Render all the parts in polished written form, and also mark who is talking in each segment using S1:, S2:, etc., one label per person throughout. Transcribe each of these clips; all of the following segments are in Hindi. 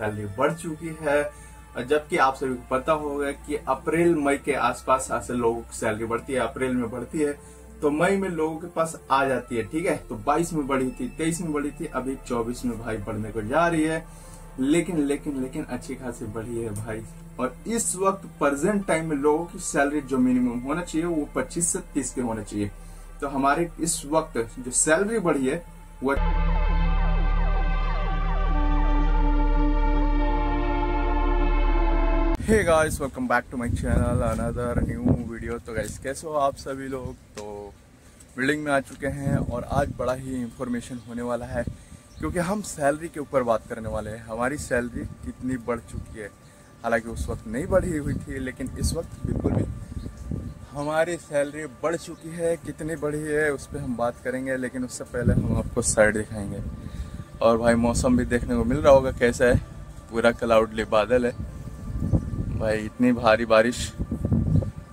S1: सैलरी बढ़ चुकी है। जबकि आप सभी को पता होगा कि अप्रैल मई के आसपास ऐसे लोगों की सैलरी बढ़ती है, अप्रैल में बढ़ती है तो मई में लोगों के पास आ जाती है। ठीक है, तो 22 में बढ़ी थी, 23 में बढ़ी थी, अभी 24 में भाई बढ़ने को जा रही है। लेकिन अच्छी खासी बढ़ी है भाई। और इस वक्त प्रेजेंट टाइम में लोगों की सैलरी जो मिनिमम होना चाहिए वो 25 से 30 के होना चाहिए। तो हमारे इस वक्त जो सैलरी बढ़ी है वो hey guys, welcome back to my channel, another new video. तो गाइस कैसे हो आप सभी लोग। तो बिल्डिंग में आ चुके हैं और आज बड़ा ही इंफॉर्मेशन होने वाला है क्योंकि हम सैलरी के ऊपर बात करने वाले हैं। हमारी सैलरी कितनी बढ़ चुकी है, हालांकि उस वक्त नहीं बढ़ी हुई थी लेकिन इस वक्त बिल्कुल भी हमारी सैलरी बढ़ चुकी है। कितनी बढ़ी है उस पर हम बात करेंगे, लेकिन उससे पहले हम आपको साइड दिखाएंगे। और भाई मौसम भी देखने को मिल रहा होगा कैसा है, पूरा क्लाउडली बादल है भाई, इतनी भारी बारिश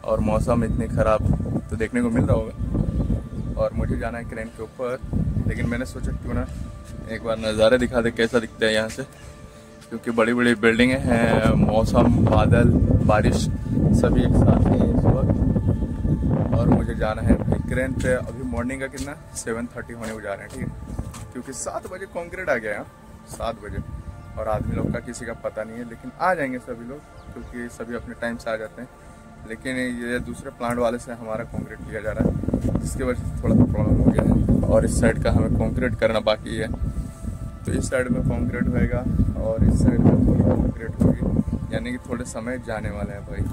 S1: और मौसम इतनी खराब तो देखने को मिल रहा होगा। और मुझे जाना है क्रेन के ऊपर, लेकिन मैंने सोचा क्यों ना एक बार नज़ारे दिखा दे कैसा दिखता है यहाँ से, क्योंकि बड़ी बड़ी बिल्डिंगें हैं, मौसम, बादल, बारिश सभी एक साथ हैं इस वक्त। और मुझे जाना है भाई क्रेन पे। अभी मॉर्निंग का कितना 7:30 होने को जा रहे हैं। ठीक है, क्योंकि 7 बजे कॉन्क्रीट आ गया है, 7 बजे। और आदमी लोग का किसी का पता नहीं है, लेकिन आ जाएंगे सभी लोग क्योंकि सभी अपने टाइम से आ जाते हैं। लेकिन ये दूसरे प्लांट वाले से हमारा कंक्रीट लिया जा रहा है, जिसकी वजह से थोड़ा सा प्रॉब्लम हो गया है। और इस साइड का हमें कंक्रीट करना बाकी है, तो इस साइड में कंक्रीट होएगा और इस साइड में थोड़ी कंक्रीट होगी, यानी कि थोड़े समय जाने वाले हैं भाई।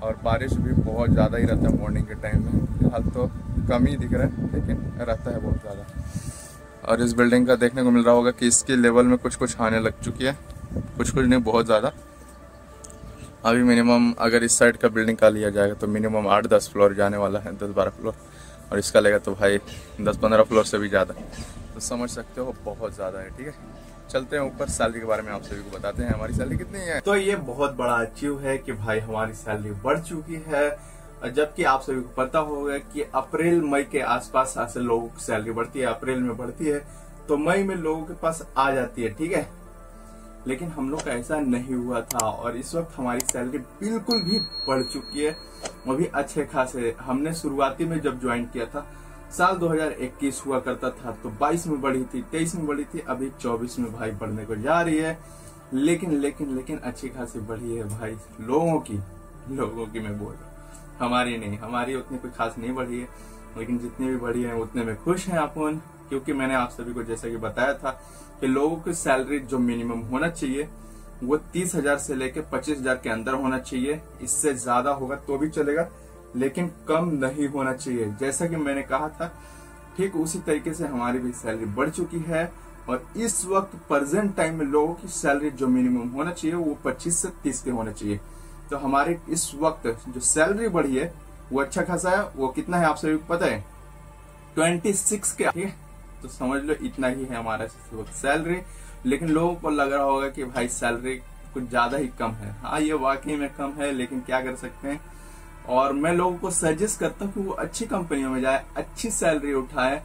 S1: और बारिश भी बहुत ज़्यादा ही रहता है मॉर्निंग के टाइम में, फिलहाल तो कम ही दिख रहा है लेकिन रहता है बहुत ज़्यादा। और इस बिल्डिंग का देखने को मिल रहा होगा कि इसके लेवल में कुछ आने लग चुकी है, कुछ नहीं, बहुत ज़्यादा। अभी मिनिमम अगर इस साइड का बिल्डिंग का लिया जाएगा तो मिनिमम 8-10 फ्लोर जाने वाला है, 10-12 फ्लोर। और इसका लेगा तो भाई 10-15 फ्लोर से भी ज़्यादा, तो समझ सकते हो बहुत ज़्यादा है। ठीक है, चलते हैं ऊपर, सैलरी के बारे में आप सभी को बताते हैं हमारी सैलरी कितनी है। तो ये बहुत बड़ा अचीव है कि भाई हमारी सैलरी बढ़ चुकी है। जबकि आप सभी को पता होगा कि अप्रैल मई के आसपास ऐसे लोगों की सैलरी बढ़ती है, अप्रैल में बढ़ती है तो मई में लोगों के पास आ जाती है। ठीक है, लेकिन हम लोग का ऐसा नहीं हुआ था और इस वक्त हमारी सैलरी बिल्कुल भी बढ़ चुकी है, वो भी अच्छे खासे। हमने शुरुआती में जब ज्वाइन किया था साल 2021 हुआ करता था तो 22 में बढ़ी थी, 23 में बढ़ी थी, अभी 24 में भाई बढ़ने को जा रही है। लेकिन अच्छी खासी बढ़ी है भाई लोगों की मैं बोल रहा हूँ, हमारी नहीं। हमारी उतनी कोई खास नहीं बढ़ी है, लेकिन जितनी भी बढ़ी है उतने में खुश हैं अपन। क्योंकि मैंने आप सभी को जैसा कि बताया था कि लोगों की सैलरी जो मिनिमम होना चाहिए वो 30,000 से लेकर 25,000 के अंदर होना चाहिए। इससे ज्यादा होगा तो भी चलेगा, लेकिन कम नहीं होना चाहिए। जैसा कि मैंने कहा था, ठीक उसी तरीके से हमारी भी सैलरी बढ़ चुकी है। और इस वक्त प्रेजेंट टाइम में लोगों की सैलरी जो मिनिमम होना चाहिए वो 25 से 30 के होना चाहिए। तो हमारे इस वक्त जो सैलरी बढ़ी है वो अच्छा खासा है। वो कितना है आप सभी को पता है, 26 के। ठीक है, तो समझ लो इतना ही है हमारा इस वक्त सैलरी। लेकिन लोगों को लग रहा होगा कि भाई सैलरी कुछ ज्यादा ही कम है। हाँ, ये वाकई में कम है, लेकिन क्या कर सकते हैं। और मैं लोगों को सजेस्ट करता हूँ कि वो अच्छी कंपनियों में जाए, अच्छी सैलरी उठाए,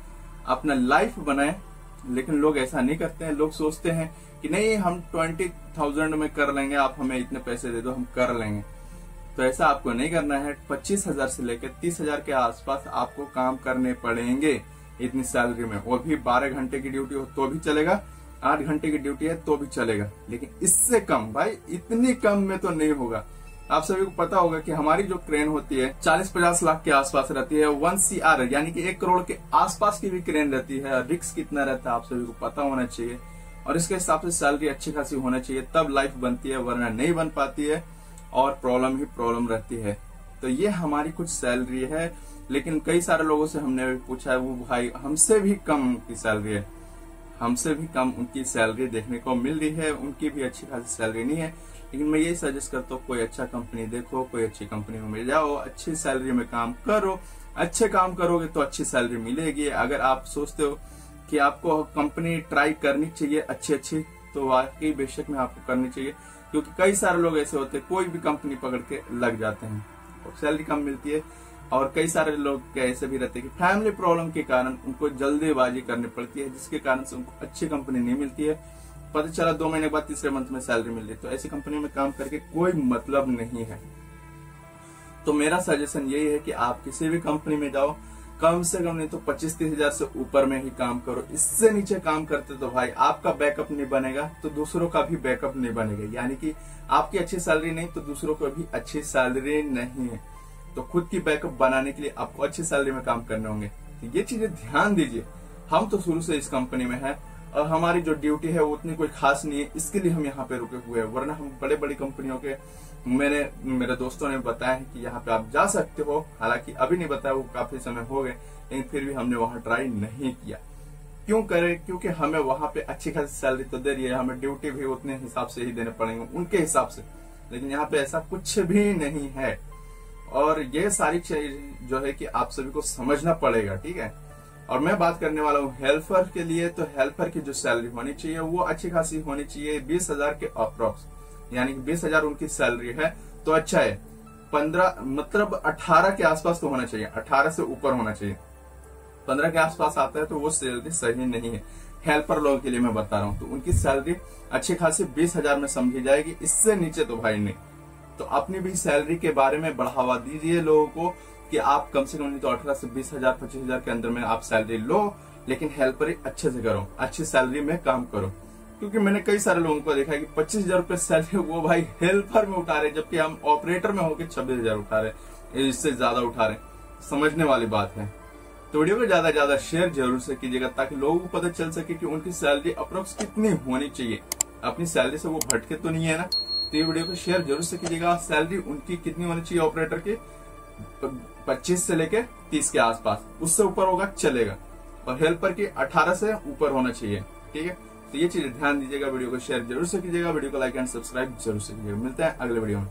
S1: अपना लाइफ बनाए। लेकिन लोग ऐसा नहीं करते हैं। लोग सोचते हैं कि नहीं, हम 20,000 में कर लेंगे, आप हमें इतने पैसे दे दो, हम कर लेंगे। तो ऐसा आपको नहीं करना है। 25,000 से लेकर 30,000 के आसपास आपको काम करने पड़ेंगे इतनी सैलरी में। वो भी 12 घंटे की ड्यूटी हो तो भी चलेगा, 8 घंटे की ड्यूटी है तो भी चलेगा, लेकिन इससे कम भाई, इतनी कम में तो नहीं होगा। आप सभी को पता होगा कि हमारी जो क्रेन होती है 40-50 लाख के आसपास रहती है, 1 CR यानी कि 1 करोड़ के आसपास की भी क्रेन रहती है। रिस्क कितना रहता है आप सभी को पता होना चाहिए, और इसके हिसाब से सैलरी अच्छी खासी होना चाहिए, तब लाइफ बनती है, वरना नहीं बन पाती है और प्रॉब्लम ही प्रॉब्लम रहती है। तो ये हमारी कुछ सैलरी है। लेकिन कई सारे लोगों से हमने पूछा है, वो भाई हमसे भी कम की सैलरी है, हमसे भी कम उनकी सैलरी देखने को मिल रही है। उनकी भी अच्छी खासी सैलरी नहीं है। लेकिन मैं यही सजेस्ट करता हूँ, कोई अच्छा कंपनी देखो, कोई अच्छी कंपनी में मिल जाओ, अच्छी सैलरी में काम करो। अच्छे काम करोगे तो अच्छी सैलरी मिलेगी। अगर आप सोचते हो कि आपको कंपनी ट्राई करनी चाहिए अच्छी, तो वाकई बेशक में आपको करनी चाहिए। क्योंकि कई सारे लोग ऐसे होते हैं, कोई भी कंपनी पकड़ के लग जाते हैं और सैलरी कम मिलती है। और कई सारे लोग ऐसे भी रहते हैं कि फैमिली प्रॉब्लम के कारण उनको जल्दीबाजी करनी पड़ती है, जिसके कारण से उनको अच्छी कंपनी नहीं मिलती है। पता चला 2 महीने बाद तीसरे मंथ में सैलरी मिल रही, तो ऐसी कंपनी में काम करके कोई मतलब नहीं है। तो मेरा सजेशन यही है कि आप किसी भी कंपनी में जाओ, कम से कम नहीं तो 25-30 हजार से ऊपर में ही काम करो। इससे नीचे काम करते तो भाई आपका बैकअप नहीं बनेगा तो दूसरों का भी बैकअप नहीं बनेगा, यानी कि आपकी अच्छी सैलरी नहीं तो दूसरों को भी अच्छी सैलरी नहीं है। तो खुद की बैकअप बनाने के लिए आपको अच्छी सैलरी में काम करने होंगे। तो ये चीजें ध्यान दीजिए। हम तो शुरू से इस कंपनी में हैं और हमारी जो ड्यूटी है वो उतनी कोई खास नहीं है, इसके लिए हम यहाँ पे रुके हुए हैं। वरना हम बड़े बड़ी कंपनियों के मेरे दोस्तों ने बताया है कि यहाँ पे आप जा सकते हो, हालांकि अभी नहीं बताया, वो काफी समय हो गए, लेकिन फिर भी हमने वहां ट्राई नहीं किया। क्यों करें? क्योंकि हमें वहां पे अच्छी खासी सैलरी तो दे रही है, हमें ड्यूटी भी उतने हिसाब से ही देने पड़ेंगे, उनके हिसाब से। लेकिन यहाँ पे ऐसा कुछ भी नहीं है। और ये सारी चीज जो है कि आप सभी को समझना पड़ेगा, ठीक है। और मैं बात करने वाला हूँ हेल्पर के लिए। तो हेल्पर की जो सैलरी होनी चाहिए वो अच्छी खासी होनी चाहिए, 20,000 के अप्रॉक्स, यानी कि 20,000 उनकी सैलरी है तो अच्छा है। 15 मतलब 18 के आसपास तो होना चाहिए, 18 से ऊपर होना चाहिए। 15 के आसपास आता है तो वो सैलरी सही नहीं है। हेल्पर लोगों के लिए मैं बता रहा हूँ, तो उनकी सैलरी अच्छी खासी 20,000 में समझी जाएगी, इससे नीचे तो भाई नहीं। तो अपनी भी सैलरी के बारे में बढ़ावा दीजिए लोगों को कि आप कम से कम नहीं तो 18 से 20,000 25,000 के अंदर में आप सैलरी लो, लेकिन हेल्पर अच्छे से करो, अच्छी सैलरी में काम करो। क्योंकि मैंने कई सारे लोगों को देखा है कि 25,000 रुपए सैलरी वो भाई हेल्पर में उठा रहे, जबकि हम ऑपरेटर में होकर 26,000 उठा रहे, इससे ज्यादा उठा रहे। समझने वाली बात है। तो वीडियो को ज्यादा शेयर जरूर से कीजिएगा ताकि लोगों को पता चल सके कि उनकी सैलरी अप्रोक्स कितनी होनी चाहिए। अपनी सैलरी से वो भटके तो नहीं है ना। तो ये वीडियो को शेयर जरूर से कीजिएगा। सैलरी उनकी कितनी होनी चाहिए ऑपरेटर की? 25 से लेके 30 के आसपास, उससे ऊपर होगा चलेगा। और हेल्पर की 18 से ऊपर होना चाहिए, ठीक है। तो ये चीजें ध्यान दीजिएगा। वीडियो को शेयर जरूर से कीजिएगा, वीडियो को लाइक एंड सब्सक्राइब जरूर से कीजिएगा। मिलते हैं अगले वीडियो में।